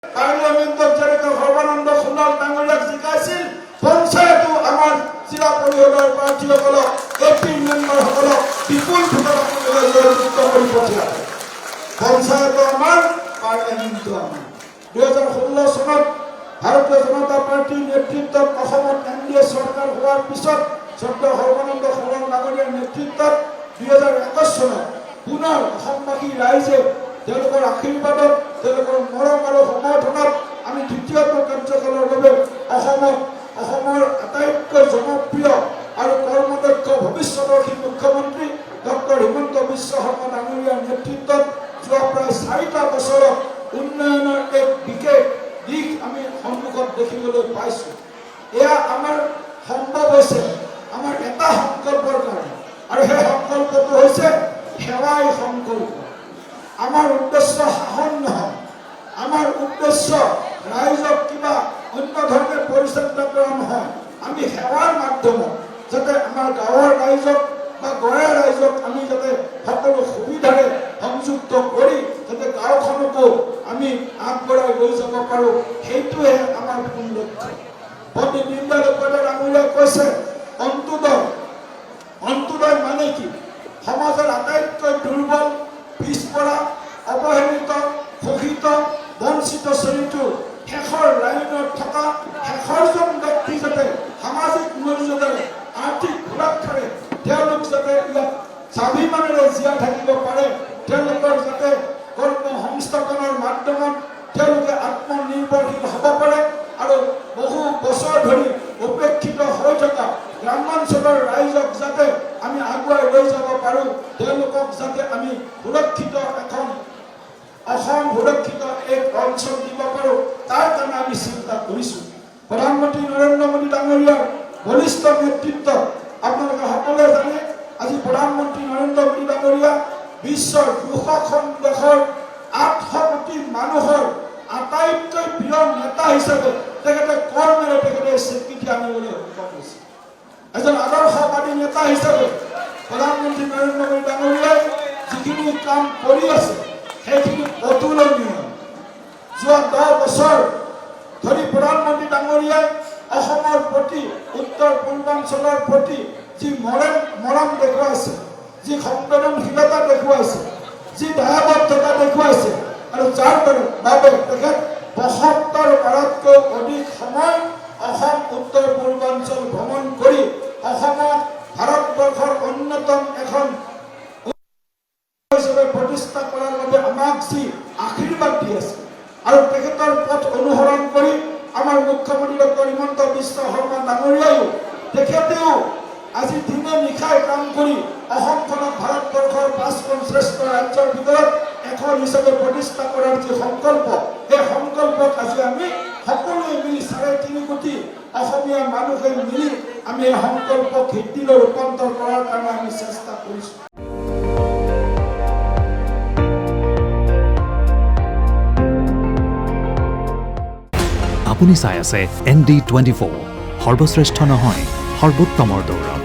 পাৰ্লিয়ামেণ্টত যেনেকৈ সৰ্বানন্দ সোণোৱাল ডাঙৰীয়াক জিকাইছিল, পঞ্চায়তো আমাৰ জিলা পৰিষদৰ প্ৰাৰ্থীসকলক এপি মেম্বাৰসকলক বিপুল ভোটত জয়যুক্ত কৰি পঠিয়ালে। পঞ্চায়তো আমাৰ, পাৰ্লিয়ামেণ্টো আমাৰ। 2016 চনত ভাৰতীয় জনতা পাৰ্টীৰ নেতৃত্বত অসমত NDA চৰকাৰ হোৱাৰ পিছত স্বৰ্গীয় সৰ্বানন্দ সোণোৱাল ডাঙৰীয়াৰ নেতৃত্বত 2021 চনত পুনৰ অসমবাসী ৰাইজে তেওঁলোকৰ আশীৰ্বাদত, তেওঁলোকৰ মৰম আৰু সমৰ্থনত আমি দ্বিতীয়টো কাৰ্যকালৰ বাবে অসমৰ আটাইতকৈ জনপ্ৰিয় আৰু কৰ্মদক্ষ ভৱিষ্যতৰ্শী মুখ্যমন্ত্ৰী ডক্টৰ হিমন্ত বিশ্ব শৰ্মা ডাঙৰীয়াৰ নেতৃত্বত যোৱা প্ৰায় 4টা বছৰত উন্নয়নৰ এক বিশেষ দিশ আমি সন্মুখত দেখিবলৈ পাইছোঁ। এয়া আমাৰ সম্ভৱ হৈছে আমাৰ এটা সংকল্পৰ কাৰণে, আৰু সেই সংকল্পটো হৈছে সেৱাই সংকল্প। আমাৰ উদ্দেশ্য শাসন নহয়, আমাৰ উদ্দেশ্য ৰাইজক কিবা অন্য ধৰণে পৰিচালনা কৰা নহয়। আমি সেৱাৰ মাধ্যমত যাতে আমাৰ গাঁৱৰ ৰাইজক বা গড়ৰ ৰাইজক আমি যাতে সকলো সুবিধাৰে সংযুক্ত কৰি যাতে গাঁওখনকো আমি আগবঢ়াই লৈ যাব পাৰোঁ, সেইটোৱে আমাৰ মূল লক্ষ্য। পণ্ডিত দীনদয়াল উপাধ্যায় ডাঙৰীয়াই কৈছে, অন্ত্যোদয় মানে কি? সমাজৰ আটাইতকৈ দুৰ্বল, পিছপৰা, অৱহেলিত, শোষিত, বঞ্চিত শ্ৰেণীটো শেষৰ লাইনত থকা শেষৰজন ব্যক্তি যাতে সামাজিক মৰ্যাদাৰে, আৰ্থিক সুৰক্ষাৰে তেওঁলোক যাতে ইয়াত স্বাভিমানেৰে জীয়াই থাকিব পাৰে, তেওঁলোকৰ যাতে কৰ্ম সংস্থাপনৰ মাধ্যমত তেওঁলোকে আত্মনিৰ্ভৰশীল হ'ব পাৰে, আৰু বহু বছৰ ধৰি উপেক্ষিত হৈ থকা গ্ৰামাঞ্চলৰ ৰাইজক যাতে আমি আগুৱাই লৈ যাব পাৰোঁ, তেওঁলোকক যাতে আমি সুৰক্ষিত এখন অসম, সুৰক্ষিত এক অঞ্চল দিব পাৰোঁ, তাৰ কাৰণে আমি চিন্তা কৰিছোঁ। প্ৰধানমন্ত্ৰী নৰেন্দ্ৰ মোদী ডাঙৰীয়াৰ বলিষ্ঠ নেতৃত্বত আপোনালোকে সকলোৱে জানে, আজি প্ৰধানমন্ত্ৰী নৰেন্দ্ৰ মোদী ডাঙৰীয়া বিশ্বৰ 200খন দেশৰ 800 কোটি মানুহৰ আটাইতকৈ প্ৰিয় নেতা হিচাপে তেখেতে কৰ্মেৰে তেখেতে স্বীকৃতি আনিবলৈ সক্ষম হৈছে। এজন আদৰ্শবাদী নেতা হিচাপে প্ৰধানমন্ত্ৰী নৰেন্দ্ৰ মোদী ডাঙৰীয়াই যিখিনি কাম কৰি আছে সেইখিনি অতুলনীয়। যোৱা 10 বছৰ ধৰি প্ৰধানমন্ত্ৰী ডাঙৰীয়াই অসমৰ প্ৰতি, উত্তৰ পূৰ্বাঞ্চলৰ প্ৰতি যি মৰম দেখুৱাইছে, যি সংবেদনশীলতা দেখুৱাইছে, যি দায়বদ্ধতা দেখুৱাইছে, আৰু যাৰ বাবে তেখেত ৭২ বাৰতকৈ অধিক সময় অসম, উত্তৰ পূৰ্বাঞ্চল ভ্ৰমণ কৰি অসমক ভাৰতবৰ্ষৰ অন্যতম এখন হিচাপে প্ৰতিষ্ঠা কৰাৰ বাবে আমাক যি আশীৰ্বাদ দি আছে, আৰু তেখেতৰ পথ অনুসৰণ কৰি আমাৰ মুখ্যমন্ত্ৰী ডক্টৰ হিমন্ত বিশ্ব শৰ্মা ডাঙৰীয়ায়ো তেখেতেও আজি দিনে নিশাই কাম কৰি অসমখনক ভাৰতবৰ্ষৰ 5খন শ্ৰেষ্ঠ ৰাজ্যৰ ভিতৰত এখন হিচাপে প্ৰতিষ্ঠা কৰাৰ যি সংকল্প, সেই সংকল্পত আজি আমি সকলোৱে মিলি 3.5 কোটি অসমীয়া মানুহে মিলি আমি এই সংকল্প ভিত্তিলৈ ৰূপান্তৰ কৰাৰ কাৰণে আমি চেষ্টা কৰিছোঁ। আপুনি চাই আছে ND24, সৰ্বশ্ৰেষ্ঠ নহয়, সৰ্বোত্তমৰ দৌৰ।